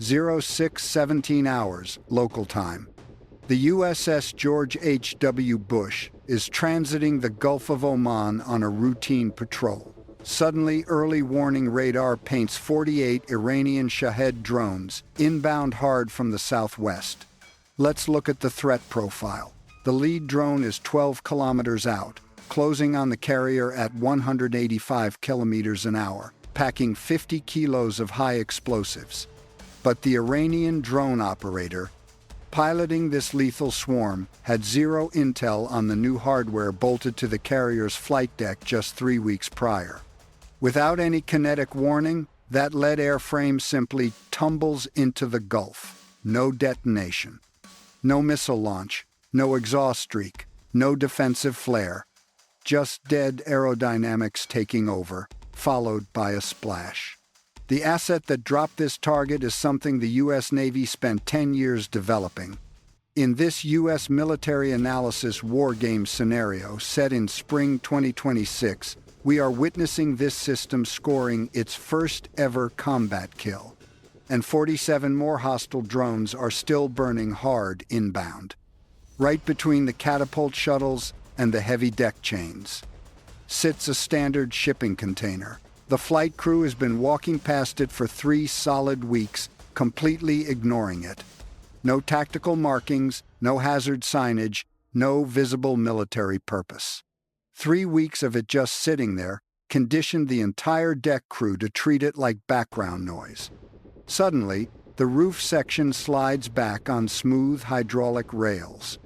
0617 hours, local time. The USS George H.W. Bush is transiting the Gulf of Oman on a routine patrol. Suddenly, early warning radar paints 48 Iranian Shahed drones inbound hard from the southwest. Let's look at the threat profile. The lead drone is 12 kilometers out, closing on the carrier at 185 kilometers an hour, packing 50 kilos of high explosives. But the Iranian drone operator piloting this lethal swarm had zero intel on the new hardware bolted to the carrier's flight deck just 3 weeks prior. Without any kinetic warning, that lead airframe simply tumbles into the Gulf. No detonation. No missile launch, no exhaust streak, no defensive flare. Just dead aerodynamics taking over, followed by a splash. The asset that dropped this target is something the U.S. Navy spent 10 years developing. In this U.S. military analysis wargame scenario set in spring 2026, we are witnessing this system scoring its first ever combat kill. And 47 more hostile drones are still burning hard inbound, right between the catapult shuttles and the heavy deck chains sits a standard shipping container. The flight crew has been walking past it for 3 solid weeks, completely ignoring it. No tactical markings, no hazard signage, no visible military purpose. 3 weeks of it just sitting there conditioned the entire deck crew to treat it like background noise. Suddenly, the roof section slides back on smooth hydraulic rails.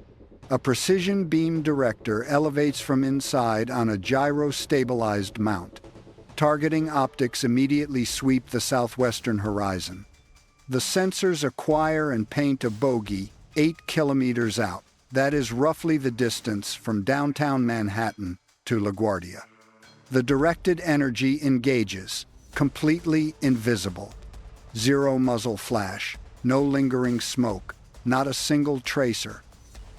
A precision beam director elevates from inside on a gyro-stabilized mount. Targeting optics immediately sweep the southwestern horizon. The sensors acquire and paint a bogey 8 kilometers out. That is roughly the distance from downtown Manhattan to LaGuardia. The directed energy engages, completely invisible. Zero muzzle flash, no lingering smoke, not a single tracer.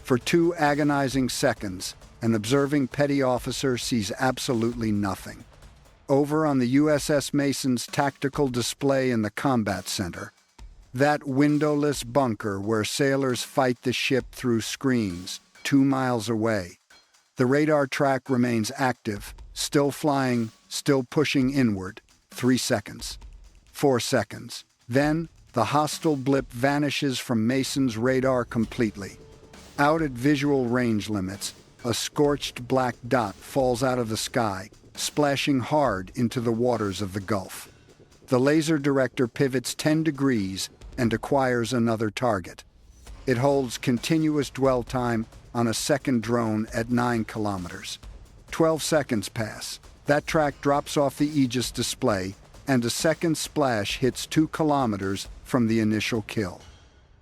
For 2 agonizing seconds, an observing petty officer sees absolutely nothing. Over on the USS Mason's tactical display in the combat center, that windowless bunker where sailors fight the ship through screens, 2 miles away. The radar track remains active, still flying, still pushing inward. 3 seconds. 4 seconds. Then, the hostile blip vanishes from Mason's radar completely. Out at visual range limits, a scorched black dot falls out of the sky, splashing hard into the waters of the Gulf. The laser director pivots 10 degrees and acquires another target. It holds continuous dwell time on a second drone at 9 kilometers. 12 seconds pass. That track drops off the Aegis display, and a second splash hits 2 kilometers from the initial kill.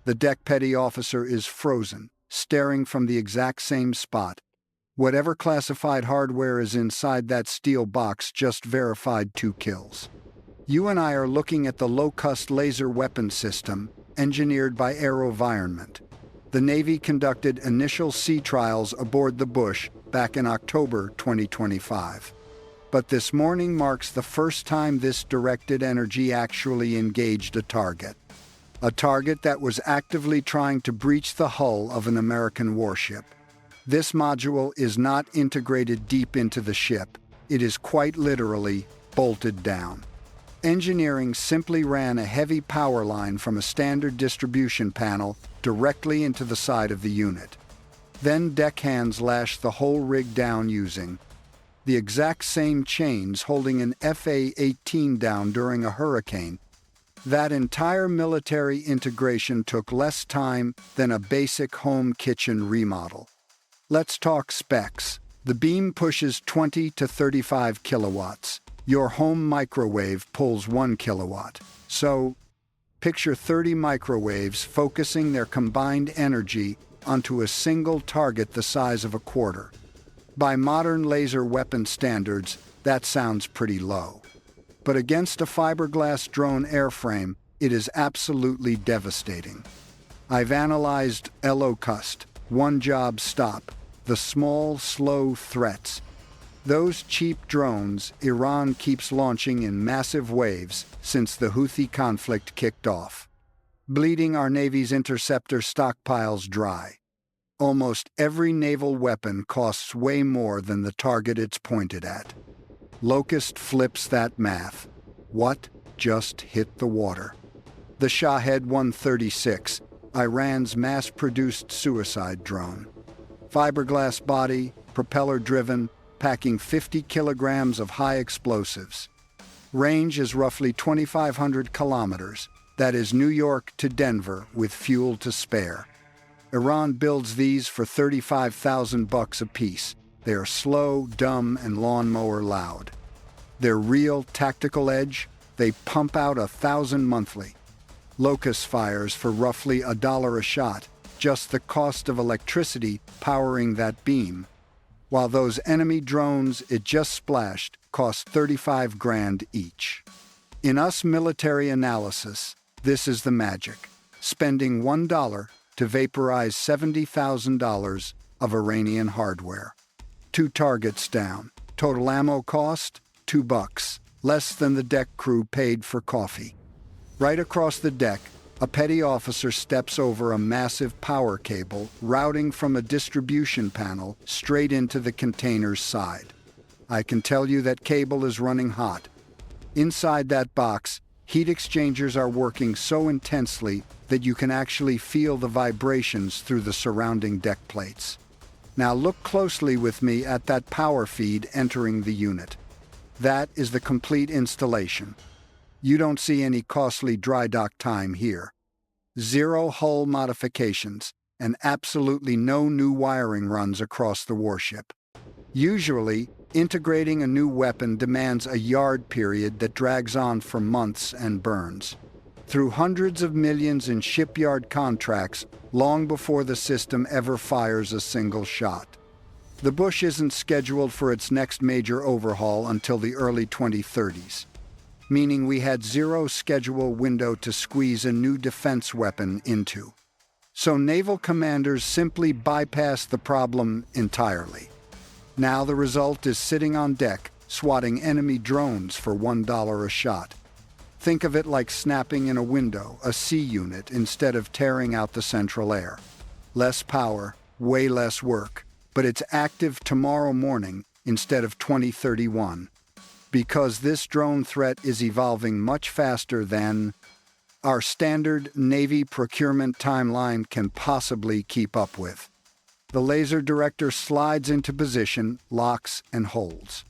The deck petty officer is frozen, staring from the exact same spot. Whatever classified hardware is inside that steel box just verified 2 kills. You and I are looking at the low-cost laser weapon system, engineered by AeroVironment. The Navy conducted initial sea trials aboard the Bush back in October 2025. But this morning marks the first time this directed energy actually engaged a target. A target that was actively trying to breach the hull of an American warship. This module is not integrated deep into the ship. It is quite literally bolted down. Engineering simply ran a heavy power line from a standard distribution panel directly into the side of the unit. Then deckhands lashed the whole rig down using the exact same chains holding an FA-18 down during a hurricane. That entire military integration took less time than a basic home kitchen remodel. Let's talk specs. The beam pushes 20 to 35 kilowatts. Your home microwave pulls 1 kilowatt. So, picture 30 microwaves focusing their combined energy onto a single target the size of a quarter. By modern laser weapon standards, that sounds pretty low. But against a fiberglass drone airframe, it is absolutely devastating. I've analyzed LOCUST, one job stop, the small, slow threats. Those cheap drones Iran keeps launching in massive waves since the Houthi conflict kicked off. bleeding our Navy's interceptor stockpiles dry. Almost every naval weapon costs way more than the target it's pointed at. Locust flips that math. What just hit the water? The Shahed 136, Iran's mass-produced suicide drone. Fiberglass body, propeller-driven, packing 50 kilograms of high explosives. Range is roughly 2,500 kilometers. That is New York to Denver with fuel to spare. Iran builds these for $35,000 apiece. They are slow, dumb, and lawnmower loud. Their real tactical edge, they pump out 1,000 monthly. Locust fires for roughly $1 a shot, just the cost of electricity powering that beam. While those enemy drones it just splashed cost 35 grand each. In US military analysis, this is the magic. Spending $1 to vaporize $70,000 of Iranian hardware. 2 targets down. Total ammo cost, $2, less than the deck crew paid for coffee. Right across the deck, a petty officer steps over a massive power cable routing from a distribution panel straight into the container's side. I can tell you that cable is running hot. Inside that box, heat exchangers are working so intensely that you can actually feel the vibrations through the surrounding deck plates. Now look closely with me at that power feed entering the unit. That is the complete installation. You don't see any costly dry dock time here. 0 hull modifications, and absolutely no new wiring runs across the warship. Usually, integrating a new weapon demands a yard period that drags on for months and burns. Through hundreds of millions in shipyard contracts, long before the system ever fires a single shot. The Bush isn't scheduled for its next major overhaul until the early 2030s. Meaning we had 0 schedule window to squeeze a new defense weapon into. So naval commanders simply bypassed the problem entirely. Now the result is sitting on deck, swatting enemy drones for $1 a shot. Think of it like snapping in a window, a C unit, instead of tearing out the central air. Less power, way less work, but it's active tomorrow morning instead of 2031. Because this drone threat is evolving much faster than our standard Navy procurement timeline can possibly keep up with. The laser director slides into position, locks, and holds.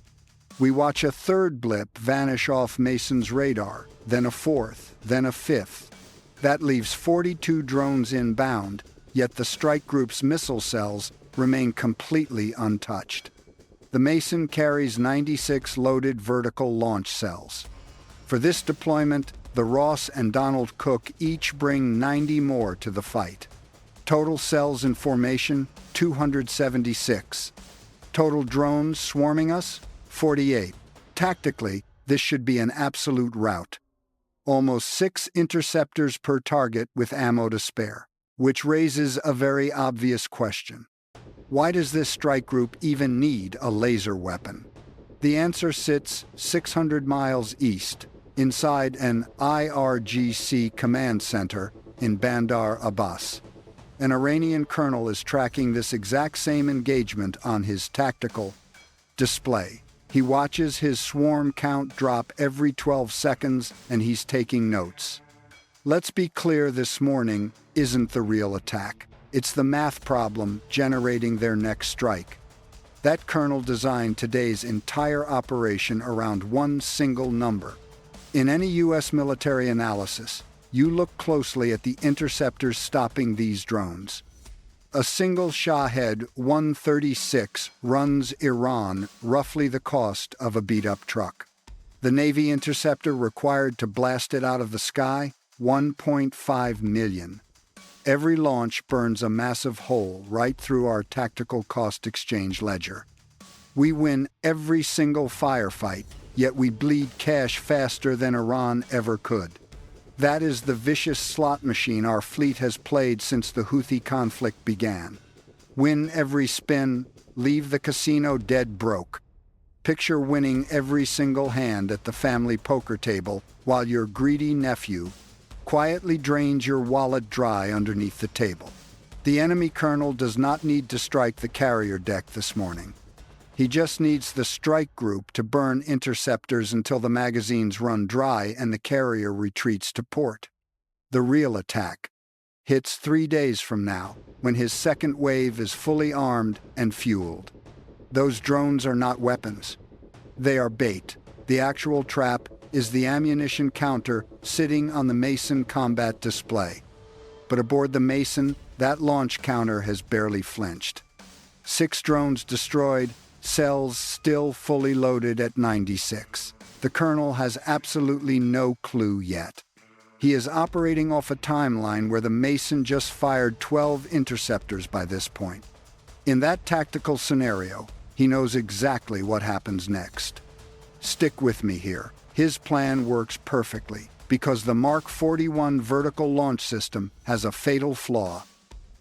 We watch a third blip vanish off Mason's radar, then a fourth, then a fifth. That leaves 42 drones inbound, yet the strike group's missile cells remain completely untouched. The Mason carries 96 loaded vertical launch cells. For this deployment, the Ross and Donald Cook each bring 90 more to the fight. Total cells in formation, 276. Total drones swarming us, 48. Tactically, this should be an absolute rout. Almost 6 interceptors per target with ammo to spare, which raises a very obvious question. Why does this strike group even need a laser weapon? The answer sits 600 miles east, inside an IRGC command center in Bandar Abbas. An Iranian colonel is tracking this exact same engagement on his tactical display. He watches his swarm count drop every 12 seconds, and he's taking notes. Let's be clear, this morning isn't the real attack. It's the math problem generating their next strike. That colonel designed today's entire operation around one single number. In any U.S. military analysis, you look closely at the interceptors stopping these drones. A single Shahed 136 runs Iran roughly the cost of a beat-up truck. The Navy interceptor required to blast it out of the sky, $1.5 million. Every launch burns a massive hole right through our tactical cost exchange ledger. We win every single firefight, yet we bleed cash faster than Iran ever could. That is the vicious slot machine our fleet has played since the Houthi conflict began. Win every spin, leave the casino dead broke. Picture winning every single hand at the family poker table while your greedy nephew quietly drains your wallet dry underneath the table. The enemy colonel does not need to strike the carrier deck this morning. He just needs the strike group to burn interceptors until the magazines run dry and the carrier retreats to port. The real attack hits 3 days from now, when his second wave is fully armed and fueled. Those drones are not weapons. They are bait. The actual trap is the ammunition counter sitting on the Mason combat display. But aboard the Mason, that launch counter has barely flinched. 6 drones destroyed, cells still fully loaded at 96. The colonel has absolutely no clue yet. He is operating off a timeline where the Mason just fired 12 interceptors by this point. In that tactical scenario, he knows exactly what happens next. Stick with me here. His plan works perfectly because the Mark 41 vertical launch system has a fatal flaw.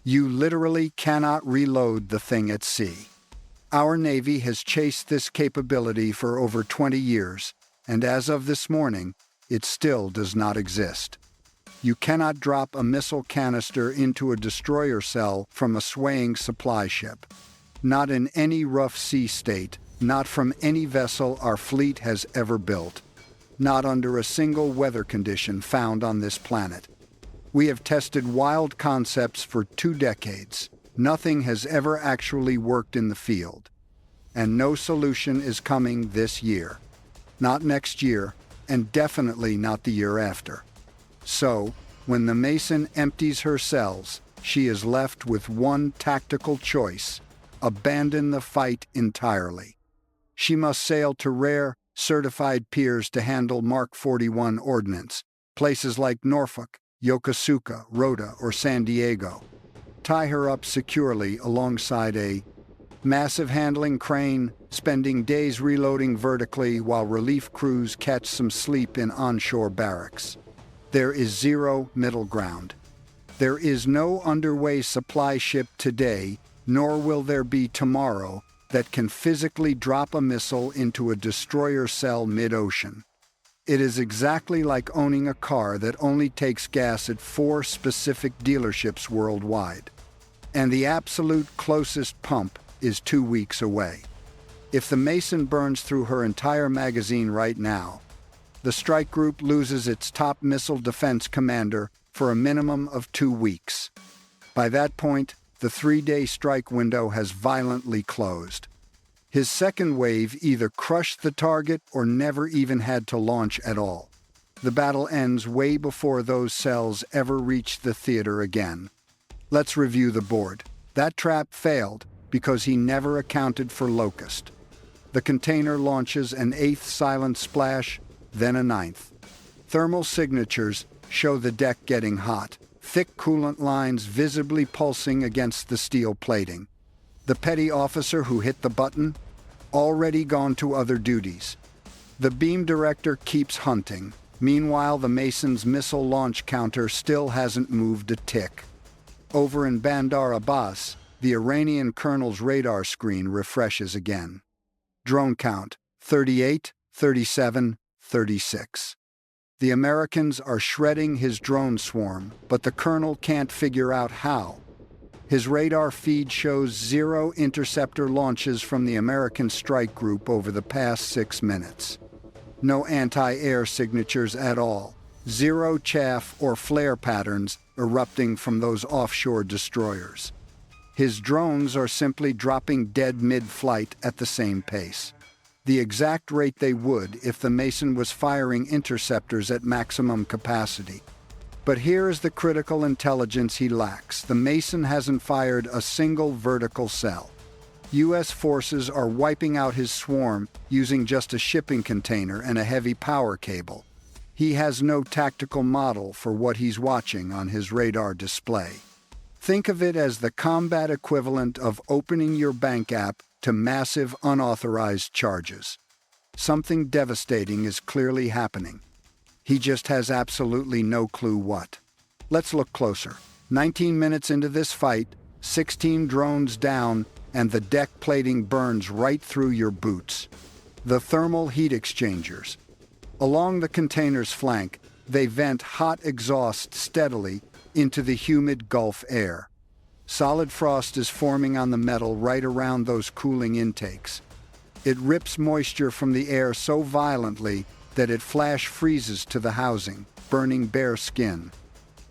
You literally cannot reload the thing at sea. Our Navy has chased this capability for over 20 years, and as of this morning, it still does not exist. You cannot drop a missile canister into a destroyer cell from a swaying supply ship. Not in any rough sea state, not from any vessel our fleet has ever built. Not under a single weather condition found on this planet. We have tested wild concepts for 2 decades. Nothing has ever actually worked in the field. And no solution is coming this year. Not next year, and definitely not the year after. So, when the Mason empties her cells, she is left with one tactical choice: abandon the fight entirely. She must sail to rare, certified piers to handle Mark 41 ordnance, places like Norfolk, Yokosuka, Rota, or San Diego. Tie her up securely alongside a massive handling crane, spending days reloading vertically while relief crews catch some sleep in onshore barracks. There is zero middle ground. There is no underway supply ship today, nor will there be tomorrow, that can physically drop a missile into a destroyer cell mid-ocean. It is exactly like owning a car that only takes gas at 4 specific dealerships worldwide. And the absolute closest pump is 2 weeks away. If the Mason burns through her entire magazine right now, the strike group loses its top missile defense commander for a minimum of 2 weeks. By that point, the 3-day strike window has violently closed. His second wave either crushed the target or never even had to launch at all. The battle ends way before those cells ever reach the theater again. Let's review the board. That trap failed because he never accounted for Locust. The container launches an 8th silent splash, then a 9th. Thermal signatures show the deck getting hot, thick coolant lines visibly pulsing against the steel plating. The petty officer who hit the button? Already gone to other duties. The beam director keeps hunting. Meanwhile, the Mason's missile launch counter still hasn't moved a tick. Over in Bandar Abbas, the Iranian colonel's radar screen refreshes again. Drone count: 38, 37, 36. The Americans are shredding his drone swarm, but the colonel can't figure out how. His radar feed shows 0 interceptor launches from the American strike group over the past 6 minutes. No anti-air signatures at all. 0 chaff or flare patterns erupting from those offshore destroyers. His drones are simply dropping dead mid-flight at the same pace. The exact rate they would if the Mason was firing interceptors at maximum capacity. But here is the critical intelligence he lacks. The Mason hasn't fired a single vertical cell. U.S. forces are wiping out his swarm using just a shipping container and a heavy power cable. He has no tactical model for what he's watching on his radar display. Think of it as the combat equivalent of opening your bank app to massive unauthorized charges. Something devastating is clearly happening. He just has absolutely no clue what. Let's look closer. 19 minutes into this fight, 16 drones down, and the deck plating burns right through your boots. The thermal heat exchangers. Along the container's flank, They vent hot exhaust steadily into the humid Gulf air. Solid frost is forming on the metal right around those cooling intakes. It rips moisture from the air so violently that it flash freezes to the housing, burning bare skin.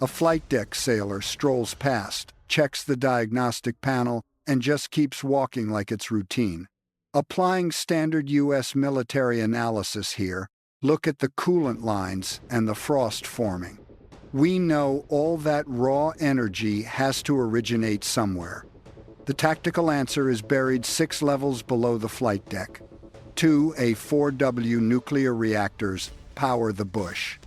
A flight deck sailor strolls past, checks the diagnostic panel, and just keeps walking like it's routine. Applying standard U.S. military analysis here, look at the coolant lines and the frost forming. We know all that raw energy has to originate somewhere. The tactical answer is buried 6 levels below the flight deck. 2 A4W nuclear reactors power the Bush.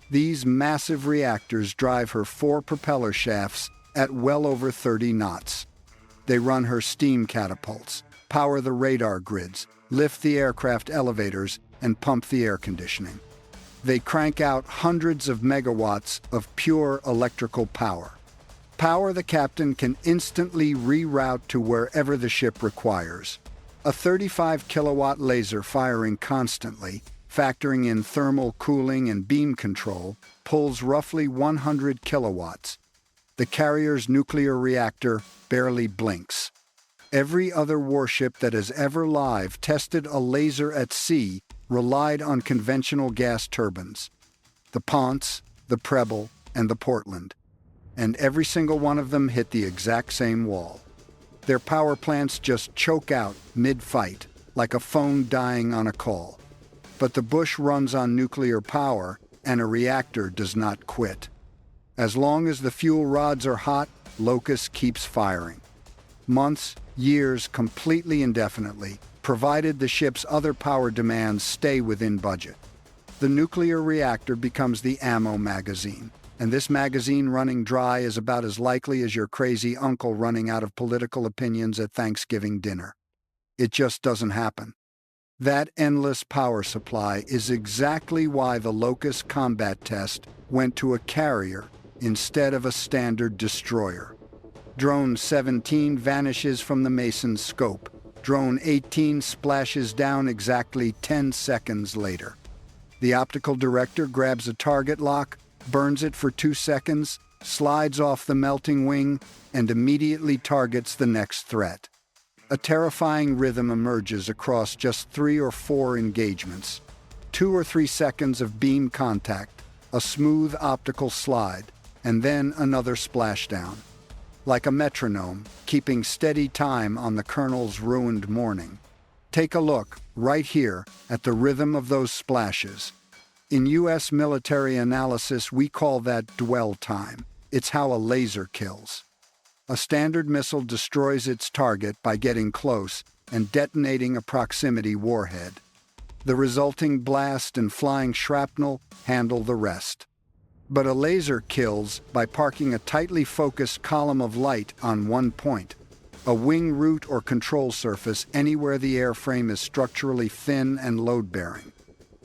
These massive reactors drive her 4 propeller shafts at well over 30 knots. They run her steam catapults, power the radar grids, lift the aircraft elevators, and pump the air conditioning. They crank out hundreds of megawatts of pure electrical power. Power the captain can instantly reroute to wherever the ship requires. A 35-kilowatt laser firing constantly, factoring in thermal cooling and beam control, pulls roughly 100 kilowatts. The carrier's nuclear reactor barely blinks. Every other warship that has ever live tested a laser at sea relied on conventional gas turbines. The Ponce, the Preble, and the Portland. And every single one of them hit the exact same wall. Their power plants just choke out mid-fight, like a phone dying on a call. But the Bush runs on nuclear power, and a reactor does not quit. As long as the fuel rods are hot, Locust keeps firing. Months, years, completely indefinitely, provided the ship's other power demands stay within budget. The nuclear reactor becomes the ammo magazine, and this magazine running dry is about as likely as your crazy uncle running out of political opinions at Thanksgiving dinner. It just doesn't happen. That endless power supply is exactly why the Locust combat test went to a carrier instead of a standard destroyer. Drone 17 vanishes from the Mason's scope. Drone 18 splashes down exactly 10 seconds later. The optical director grabs a target lock, burns it for 2 seconds, slides off the melting wing, and immediately targets the next threat. A terrifying rhythm emerges across just 3 or 4 engagements. 2 or 3 seconds of beam contact, a smooth optical slide, and then another splashdown. Like a metronome, keeping steady time on the colonel's ruined morning. Take a look, right here, at the rhythm of those splashes. In U.S. military analysis, we call that dwell time. It's how a laser kills. A standard missile destroys its target by getting close and detonating a proximity warhead. The resulting blast and flying shrapnel handle the rest. But a laser kills by parking a tightly focused column of light on one point, a wing root or control surface anywhere the airframe is structurally thin and load-bearing.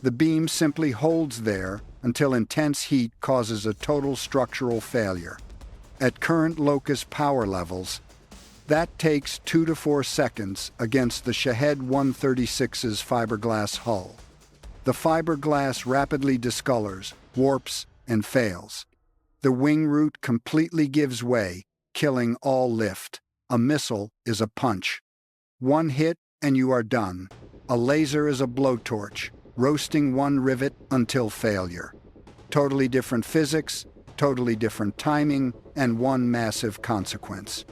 The beam simply holds there until intense heat causes a total structural failure. At current Locust power levels, that takes 2 to 4 seconds against the Shahed 136's fiberglass hull. The fiberglass rapidly discolors, warps, and fails. The wing root completely gives way, killing all lift. A missile is a punch. One hit and you are done. A laser is a blowtorch, roasting one rivet until failure. Totally different physics, totally different timing, and one massive consequence.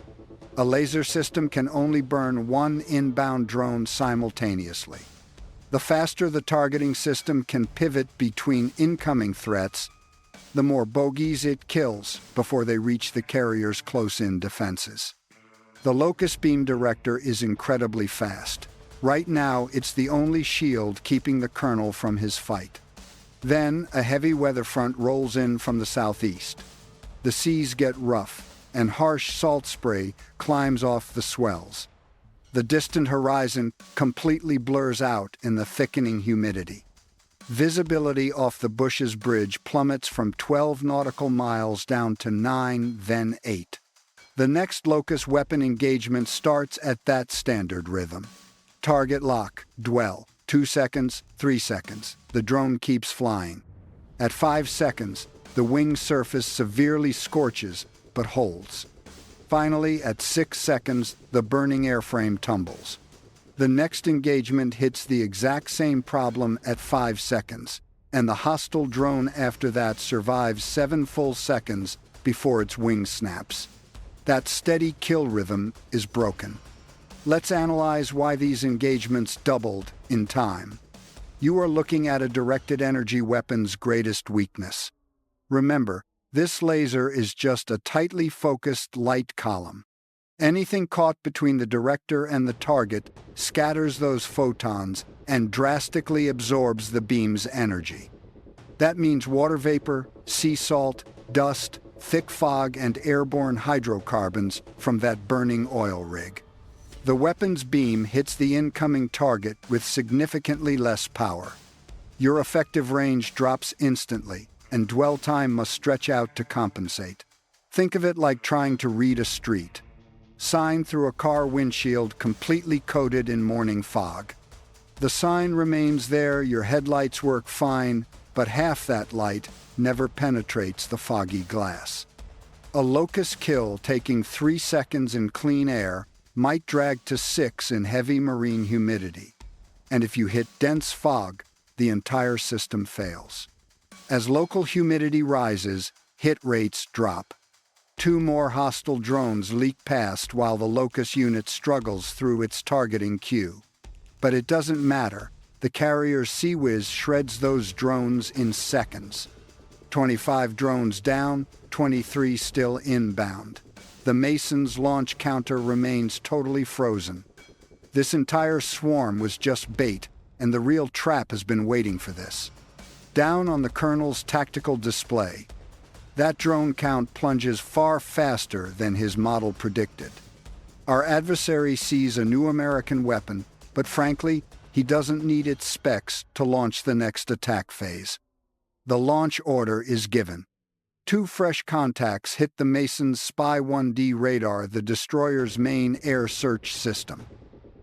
A laser system can only burn one inbound drone simultaneously. The faster the targeting system can pivot between incoming threats, the more bogeys it kills before they reach the carrier's close-in defenses. The Locust beam director is incredibly fast. Right now, it's the only shield keeping the colonel from his fight. Then, a heavy weather front rolls in from the southeast. The seas get rough, and harsh salt spray climbs off the swells. The distant horizon completely blurs out in the thickening humidity. Visibility off the Bush's bridge plummets from 12 nautical miles down to 9, then 8. The next Locust weapon engagement starts at that standard rhythm. Target lock, dwell, 2 seconds, 3 seconds. The drone keeps flying. At 5 seconds, the wing surface severely scorches but holds. Finally, at 6 seconds, the burning airframe tumbles. The next engagement hits the exact same problem at 5 seconds, and the hostile drone after that survives 7 full seconds before its wing snaps. That steady kill rhythm is broken. Let's analyze why these engagements doubled in time. You are looking at a directed energy weapon's greatest weakness. Remember, this laser is just a tightly focused light column. Anything caught between the director and the target scatters those photons and drastically absorbs the beam's energy. That means water vapor, sea salt, dust, thick fog, and airborne hydrocarbons from that burning oil rig. The weapon's beam hits the incoming target with significantly less power. Your effective range drops instantly, and dwell time must stretch out to compensate. Think of it like trying to read a street sign through a car windshield completely coated in morning fog. The sign remains there, your headlights work fine, but half that light never penetrates the foggy glass. A locust kill taking 3 seconds in clean air might drag to 6 in heavy marine humidity. And if you hit dense fog, the entire system fails. As local humidity rises, hit rates drop. 2 more hostile drones leak past while the locust unit struggles through its targeting queue. But it doesn't matter. The carrier's Sea Whiz shreds those drones in seconds. 25 drones down, 23 still inbound. The Mason's launch counter remains totally frozen. This entire swarm was just bait, and the real trap has been waiting for this. Down on the Colonel's tactical display, that drone count plunges far faster than his model predicted. Our adversary sees a new American weapon, but frankly, he doesn't need its specs to launch the next attack phase. The launch order is given. 2 fresh contacts hit the Mason's Spy-1D radar, the destroyer's main air search system.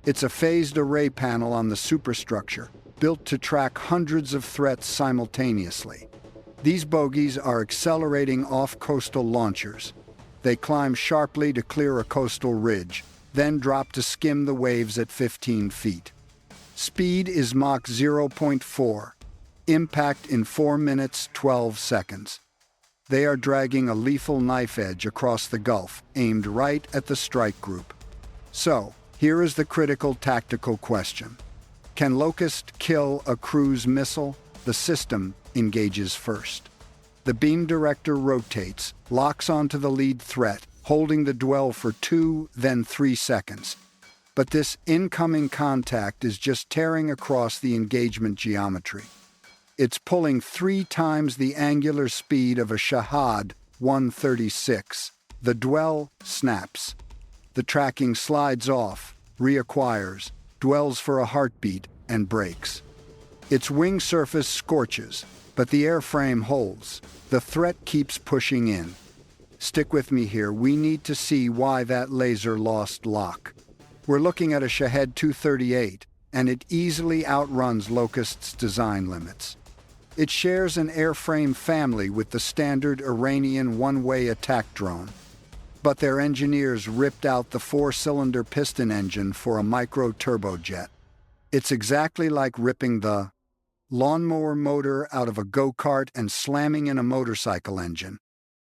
It's a phased array panel on the superstructure, built to track hundreds of threats simultaneously. These bogies are accelerating off coastal launchers. They climb sharply to clear a coastal ridge, then drop to skim the waves at 15 feet. Speed is Mach 0.4. Impact in 4 minutes, 12 seconds. They are dragging a lethal knife edge across the Gulf, aimed right at the strike group. So, here is the critical tactical question. Can Locust kill a cruise missile? The system engages first. The beam director rotates, locks onto the lead threat, holding the dwell for 2, then 3 seconds. But this incoming contact is just tearing across the engagement geometry. It's pulling 3 times the angular speed of a Shahed 136. The dwell snaps. The tracking slides off, reacquires, dwells for a heartbeat, and breaks. Its wing surface scorches, but the airframe holds. The threat keeps pushing in. Stick with me here. We need to see why that laser lost lock. We're looking at a Shahed 238, and it easily outruns Locust's design limits. It shares an airframe family with the standard Iranian one-way attack drone. But their engineers ripped out the 4-cylinder piston engine for a micro-turbojet. It's exactly like ripping the lawnmower motor out of a go-kart and slamming in a motorcycle engine.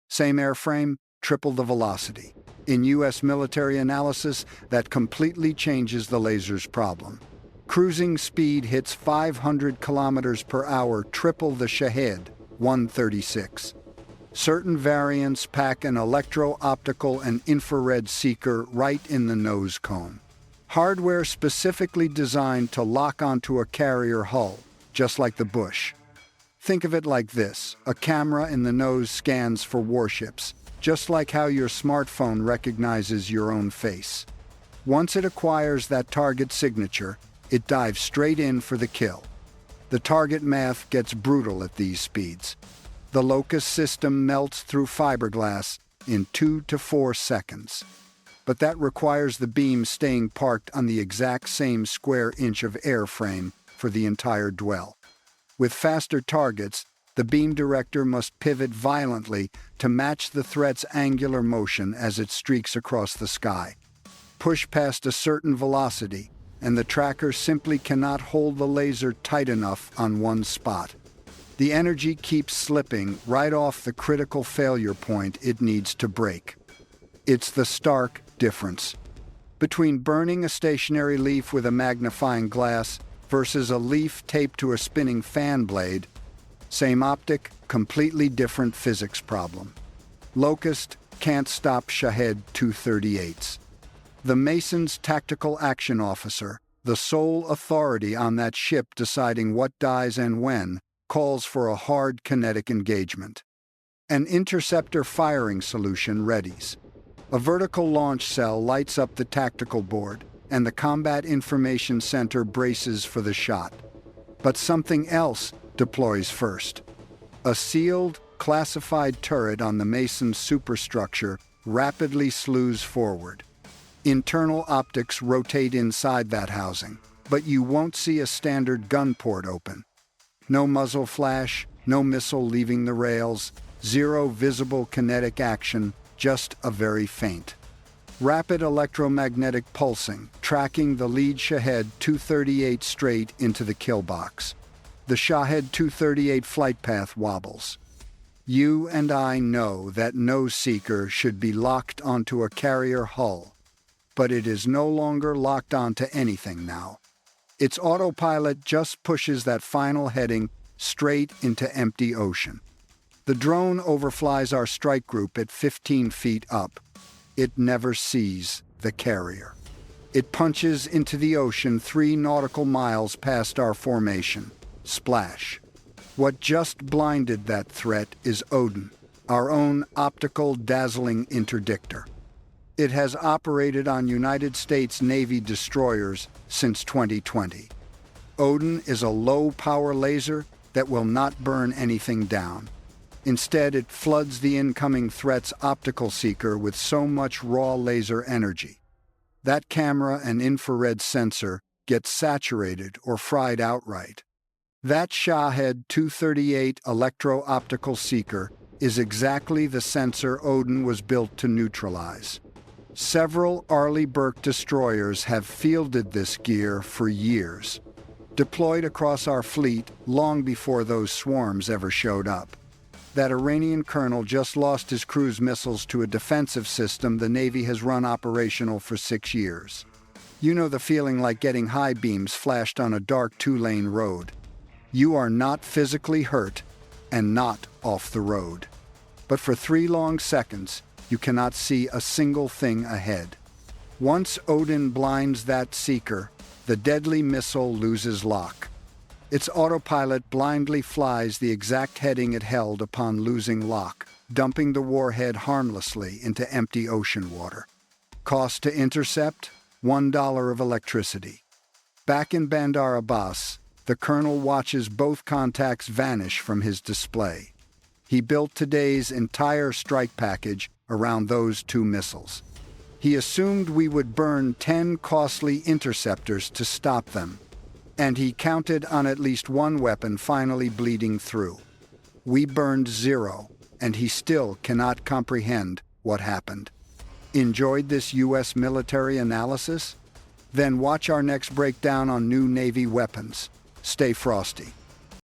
Same airframe, triple the velocity. In U.S. military analysis, that completely changes the laser's problem. Cruising speed hits 500 kilometers per hour, triple the Shahed 136. Certain variants pack an electro-optical and infrared seeker right in the nose cone. Hardware specifically designed to lock onto a carrier hull, just like the Bush. Think of it like this: a camera in the nose scans for warships, just like how your smartphone recognizes your own face. Once it acquires that target signature, it dives straight in for the kill. The target math gets brutal at these speeds. The Locust system melts through fiberglass in 2 to 4 seconds. But that requires the beam staying parked on the exact same square inch of airframe for the entire dwell. With faster targets, The beam director must pivot violently to match the threat's angular motion as it streaks across the sky. Push past a certain velocity, and the tracker simply cannot hold the laser tight enough on one spot. The energy keeps slipping right off the critical failure point it needs to break. It's the stark difference between burning a stationary leaf with a magnifying glass versus a leaf taped to a spinning fan blade. Same optic, completely different physics problem. Locust can't stop Shahed 238s. The Mason's tactical action officer, the sole authority on that ship deciding what dies and when, calls for a hard kinetic engagement. An interceptor firing solution readies. A vertical launch cell lights up the tactical board, and the Combat Information Center braces for the shot. But something else deploys first. A sealed, classified turret on the Mason's superstructure rapidly slews forward. Internal optics rotate inside that housing, but you won't see a standard gun port open. No muzzle flash, no missile leaving the rails, zero visible kinetic action, just a very faint. Rapid electromagnetic pulsing, tracking the lead Shahed 238 straight into the kill box. The Shahed 238 flight path wobbles. You and I know that no seeker should be locked onto a carrier hull, but it is no longer locked onto anything now. Its autopilot just pushes that final heading straight into empty ocean. The drone overflies our strike group at 15 feet up. It never sees the carrier. It punches into the ocean 3 nautical miles past our formation. Splash. What just blinded that threat is Odin, our own optical dazzling interdictor. It has operated on United States Navy destroyers since 2020. Odin is a low-power laser that will not burn anything down. Instead, it floods the incoming threat's optical seeker with so much raw laser energy. That camera and infrared sensor get saturated or fried outright. That Shahed 238 electro-optical seeker is exactly the sensor Odin was built to neutralize. Several Arleigh Burke destroyers have fielded this gear for years, deployed across our fleet long before those swarms ever showed up. That Iranian colonel just lost his cruise missiles to a defensive system the Navy has run operational for 6 years. You know the feeling like getting high beams flashed on a dark 2-lane road. You are not physically hurt and not off the road. But for 3 long seconds, you cannot see a single thing ahead. Once Odin blinds that seeker, the deadly missile loses lock. Its autopilot blindly flies the exact heading it held upon losing lock, dumping the warhead harmlessly into empty ocean water. Cost to intercept? $1 of electricity. Back in Bandar Abbas, the colonel watches both contacts vanish from his display. He built today's entire strike package around those 2 missiles. He assumed we would burn 10 costly interceptors to stop them, and he counted on at least one weapon finally bleeding through. We burned 0, and he still cannot comprehend what happened. Enjoyed this U.S. military analysis? Then watch our next breakdown on new Navy weapons. Stay frosty.